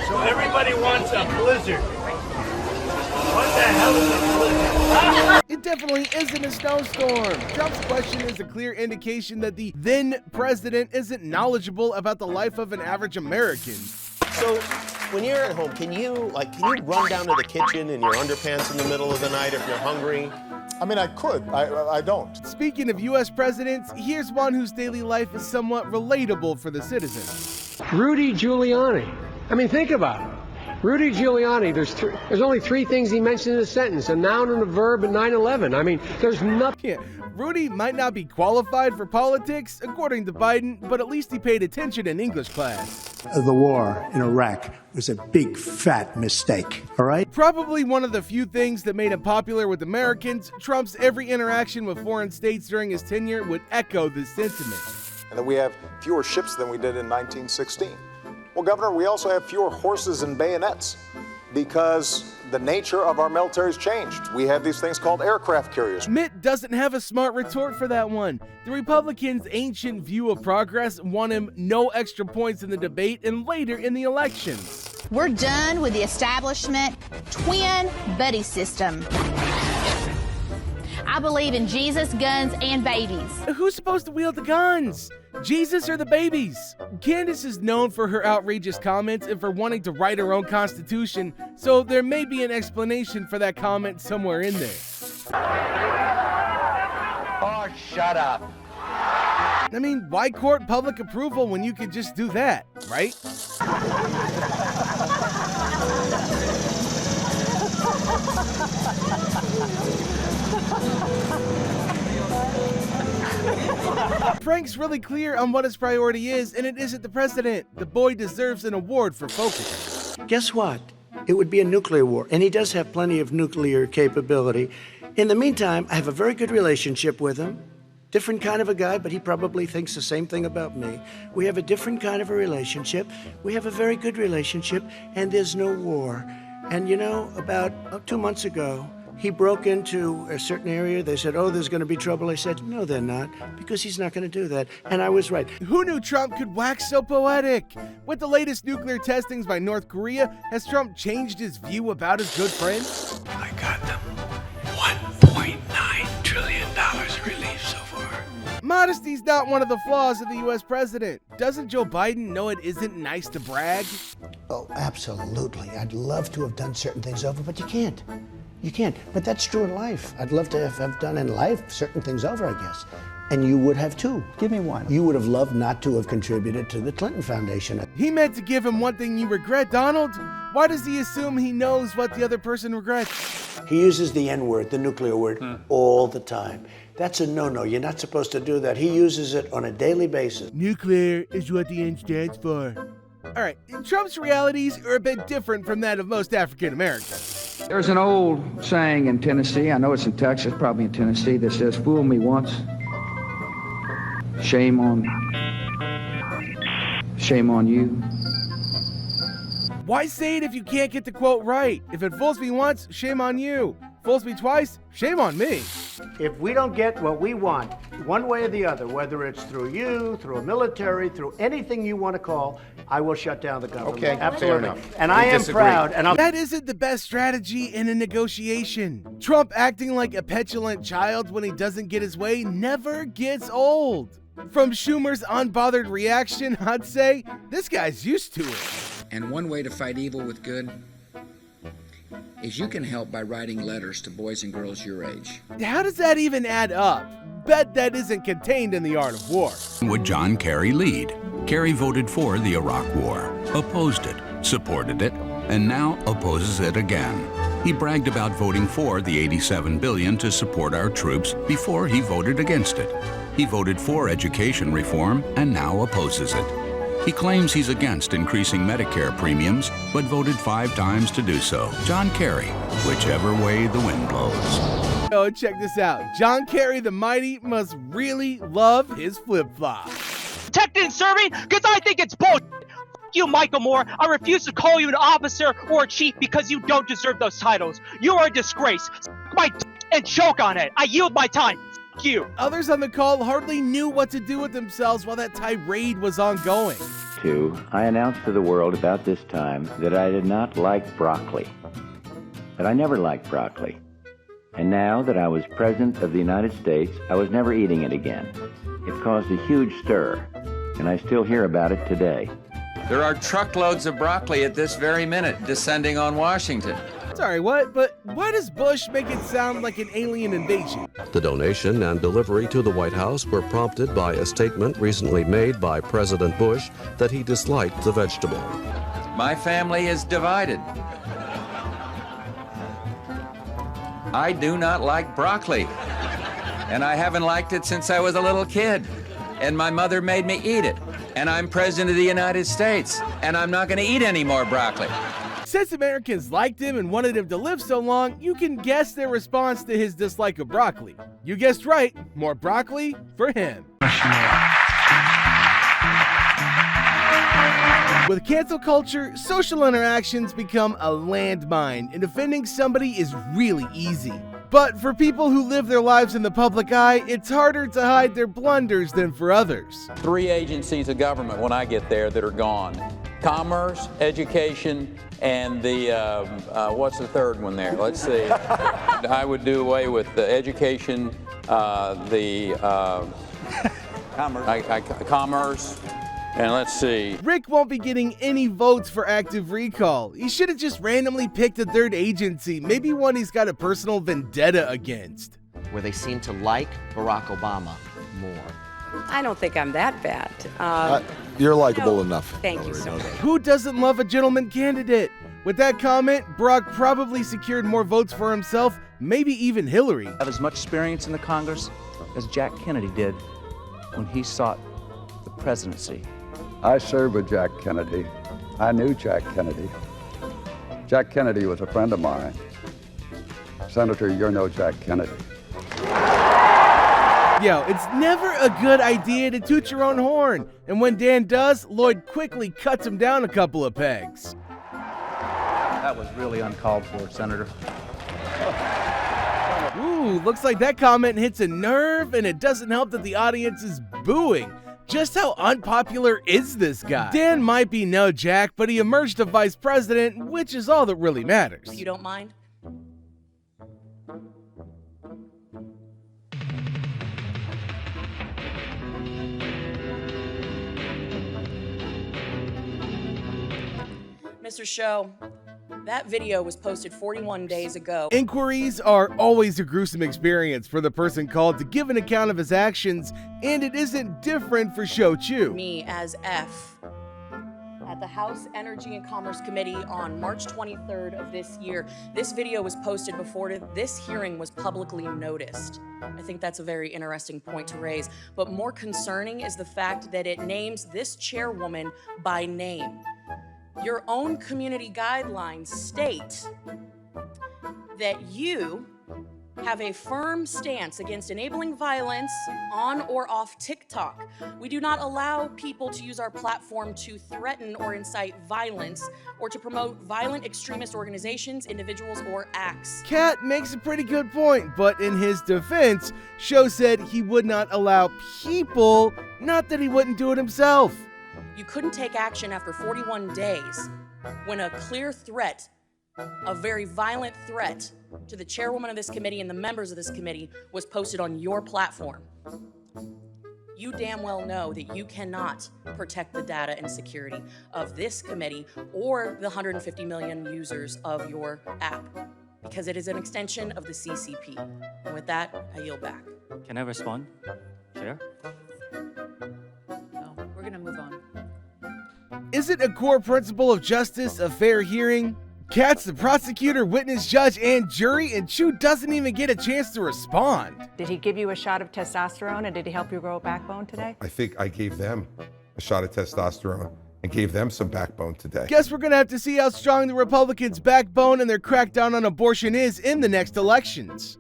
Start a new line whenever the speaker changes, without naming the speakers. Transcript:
So everybody wants a blizzard. What the hell is a blizzard?
It definitely isn't a snowstorm. Trump's question is a clear indication that the then president isn't knowledgeable about the life of an average American.
So, when you're at home, can you run down to the kitchen in your underpants in the middle of the night if you're hungry?
I mean, I could. I don't.
Speaking of U.S. presidents, here's one whose daily life is somewhat relatable for the citizen.
Rudy Giuliani. I mean, think about it. Rudy Giuliani, there's only three things he mentioned in a sentence, a noun and a verb and 9/11. I mean, there's nothing.
Yeah, Rudy might not be qualified for politics, according to Biden, but at least he paid attention in English class.
The war in Iraq was a big, fat mistake, all right?
Probably one of the few things that made him popular with Americans, Trump's every interaction with foreign states during his tenure would echo this sentiment.
And that we have fewer ships than we did in 1916. Well, Governor, we also have fewer horses and bayonets because the nature of our military's changed. We have these things called aircraft carriers.
Mitt doesn't have a smart retort for that one. The Republicans' ancient view of progress won him no extra points in the debate and later in the elections.
We're done with the establishment twin buddy system. I believe in Jesus, guns, and babies.
Who's supposed to wield the guns? Jesus or the babies? Candace is known for her outrageous comments and for wanting to write her own constitution, so there may be an explanation for that comment somewhere in there.
Oh, shut up.
I mean, why court public approval when you could just do that, right? Frank's really clear on what his priority is, and it isn't the president. The boy deserves an award for focus.
Guess what? It would be a nuclear war, and he does have plenty of nuclear capability. In the meantime, I have a very good relationship with him. Different kind of a guy, but he probably thinks the same thing about me. We have a different kind of a relationship. We have a very good relationship, and there's no war. And you know, about 2 months ago, he broke into a certain area. They said, oh, there's going to be trouble. I said, no, they're not, because he's not going to do that. And I was right.
Who knew Trump could wax so poetic? With the latest nuclear testings by North Korea, has Trump changed his view about his good friends?
I got them $1.9 trillion in relief so far.
Modesty's not one of the flaws of the U.S. president. Doesn't Joe Biden know it isn't nice to brag?
Oh, absolutely. I'd love to have done certain things over, but you can't. You can't. But that's true in life. I'd love to have done in life certain things over, I guess. And you would have too. Give me one. You would have loved not to have contributed to the Clinton Foundation.
He meant to give him one thing you regret, Donald. Why does he assume he knows what the other person regrets?
He uses the N-word, the nuclear word, all the time. That's a no-no. You're not supposed to do that. He uses it on a daily basis.
Nuclear is what the N stands for. All right, Trump's realities are a bit different from that of most African Americans.
There's an old saying in Tennessee, I know it's in Texas, probably in Tennessee, that says, fool me once, shame on you.
Why say it if you can't get the quote right? If it fools me once, shame on you. Fools me twice, shame on me.
If we don't get what we want, one way or the other, whether it's through you, through a military, through anything you want to call, I will shut down the government.
Okay,
absolutely.
fair enough.
And
We
I am
disagree.
proud. And
That isn't the best strategy in a negotiation. Trump acting like a petulant child when he doesn't get his way never gets old. From Schumer's unbothered reaction, I'd say this guy's used to it.
And one way to fight evil with good is you can help by writing letters to boys and girls your age.
How does that even add up? Bet that isn't contained in The Art of War.
Would John Kerry lead? Kerry voted for the Iraq War, opposed it, supported it, and now opposes it again. He bragged about voting for the $87 billion to support our troops before he voted against it. He voted for education reform and now opposes it. He claims he's against increasing Medicare premiums, but voted 5 times to do so. John Kerry, whichever way the wind blows.
Oh, check this out. John Kerry the Mighty must really love his flip-flop.
Protected and serving because I think it's bullshit. F you, Michael Moore. I refuse to call you an officer or a chief because you don't deserve those titles. You are a disgrace. My d and choke on it. I yield my time. F you.
Others on the call hardly knew what to do with themselves while that tirade was ongoing.
II, I announced to the world about this time that I did not like broccoli. But I never liked broccoli. And now that I was President of the United States, I was never eating it again. It caused a huge stir, and I still hear about it today.
There are truckloads of broccoli at this very minute descending on Washington.
Sorry, what? But why does Bush make it sound like an alien invasion?
The donation and delivery to the White House were prompted by a statement recently made by President Bush that he disliked the vegetable.
My family is divided. I do not like broccoli, and I haven't liked it since I was a little kid, and my mother made me eat it, and I'm President of the United States, and I'm not going to eat any more broccoli.
Since Americans liked him and wanted him to live so long, you can guess their response to his dislike of broccoli. You guessed right, more broccoli for him. With cancel culture, social interactions become a landmine, and offending somebody is really easy. But for people who live their lives in the public eye, it's harder to hide their blunders than for others.
3 agencies of government when I get there that are gone. Commerce, education, and the, what's the third one there? Let's see. I would do away with the education, commerce, and let's see.
Rick won't be getting any votes for active recall. He should have just randomly picked a third agency, maybe one he's got a personal vendetta against.
Where they seem to like Barack Obama more.
I don't think I'm that bad.
You're likable enough.
Thank you so much.
Who doesn't love a gentleman candidate? With that comment, Barack probably secured more votes for himself, maybe even Hillary.
I have as much experience in the Congress as Jack Kennedy did when he sought the presidency.
I served with Jack Kennedy. I knew Jack Kennedy. Jack Kennedy was a friend of mine. Senator, you're no Jack Kennedy.
Yo, it's never a good idea to toot your own horn. And when Dan does, Lloyd quickly cuts him down a couple of pegs.
That was really uncalled for, Senator.
Ooh, looks like that comment hits a nerve, and it doesn't help that the audience is booing. Just how unpopular is this guy? Dan might be no Jack, but he emerged a vice president, which is all that really matters.
You don't mind? Mr. Show, that video was posted 41 days ago.
Inquiries are always a gruesome experience for the person called to give an account of his actions, and it isn't different for Shou Chew.
Me as F at the House Energy and Commerce Committee on March 23rd of this year. This video was posted before this hearing was publicly noticed. I think that's a very interesting point to raise, but more concerning is the fact that it names this chairwoman by name. Your own community guidelines state that you have a firm stance against enabling violence on or off TikTok. We do not allow people to use our platform to threaten or incite violence or to promote violent extremist organizations, individuals, or acts.
Cat makes a pretty good point, but in his defense, Shou said he would not allow people, not that he wouldn't do it himself.
You couldn't take action after 41 days when a clear threat, a very violent threat to the chairwoman of this committee and the members of this committee was posted on your platform. You damn well know that you cannot protect the data and security of this committee or the 150 million users of your app because it is an extension of the CCP. And with that, I yield back.
Can I respond, Chair?
No, we're gonna move on.
Is it a core principle of justice, a fair hearing? Cat's the prosecutor, witness, judge, and jury, and Chew doesn't even get a chance to respond.
Did he give you a shot of testosterone, and did he help you grow a backbone today?
I think I gave them a shot of testosterone and gave them some backbone today.
Guess we're gonna have to see how strong the Republicans' backbone and their crackdown on abortion is in the next elections.